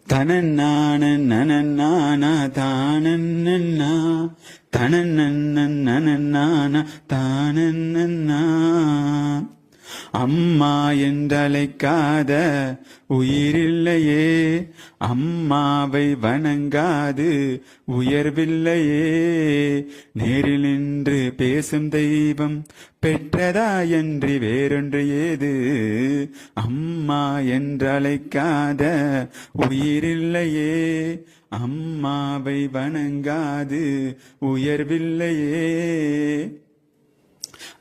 தனநான நனநான தானன்னா தனநன்னன தானன்னா. அம்மா என்றழைக்காத உயிரில்லையே, அம்மாவை வணங்காது உயர்வில்லையே. நேரில் நின்று பேசும் தெய்வம் பெற்றதாயன்றி வேறொன்று ஏது? அம்மா என்றழைக்காத உயிரில்லையே, அம்மாவை வணங்காது உயர்வில்லையே.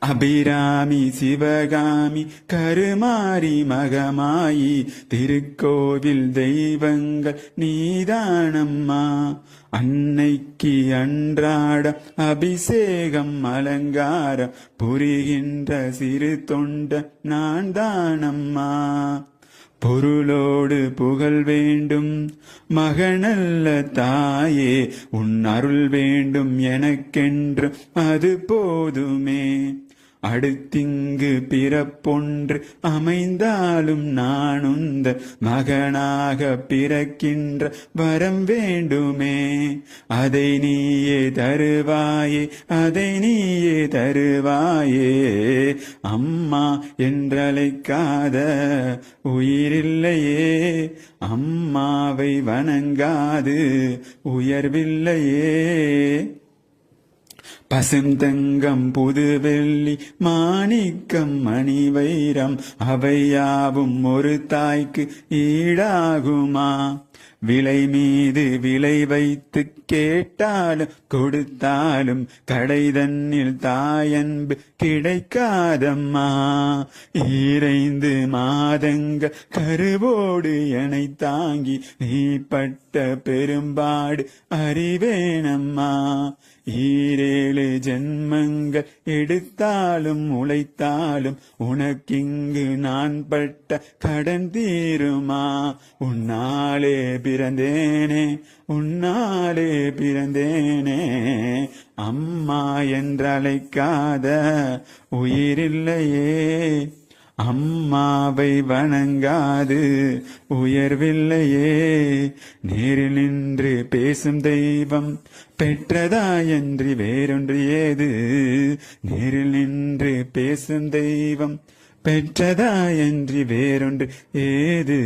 அபிராமி சிவகாமி கருமாரி மகமாயி திருக்கோவில் தெய்வங்கள் நீதானம்மா. அன்னைக்கு அன்றாட அபிஷேகம் அலங்காரம் புரிகின்ற சிறு தொண்ட நான் தானம்மா. பொருளோடு புகழ் வேண்டும் மகனல்ல தாயே, உன் அருள் வேண்டும் எனக்கென்று அது போதுமே. அடுத்திங்கு பிறப்பொன்று அமைந்தாலும் நான் உந்த மகனாக பிறக்கின்ற வரம் வேண்டுமே. அதை நீயே தருவாயே, அதை நீயே தருவாயே. அம்மா என்றழைக்காத உயிரில்லையே, அம்மாவை வணங்காது உயர்வில்லையே. பசுந்தங்கம் புதுவெள்ளி மாணிக்கம் மணி வைரம் அவையாவும் ஒரு தாய்க்கு ஈடாகுமா? விலை மீது விலை வைத்து கேட்டாலும் கொடுத்தாலும் கடை தன்னில் தாயன்பு கிடைக்காதம்மா. 2 மாதங்கள் கருவோடு எனை தாங்கி நீ பட்ட பெரும்பாடு அறிவேனம்மா. 7 ஜென்மங்கள் எடுத்தாலும் உழைத்தாலும் உனக்கிங்கு நான் பட்ட கடன் தீருமா? உன்னாலே பிறந்தேனே, உன்னாலே பிறந்தேனே. அம்மா என்றழைக்காத உயிரில்லையே, அம்மாவை வணங்காது உயர்வில்லையே. நேரில் நின்று பேசும் தெய்வம் பெற்றதாயன்றி வேறொன்று ஏது? நேரில் நின்று பேசும் தெய்வம் பெற்றதாயன்றி வேறொன்று ஏது?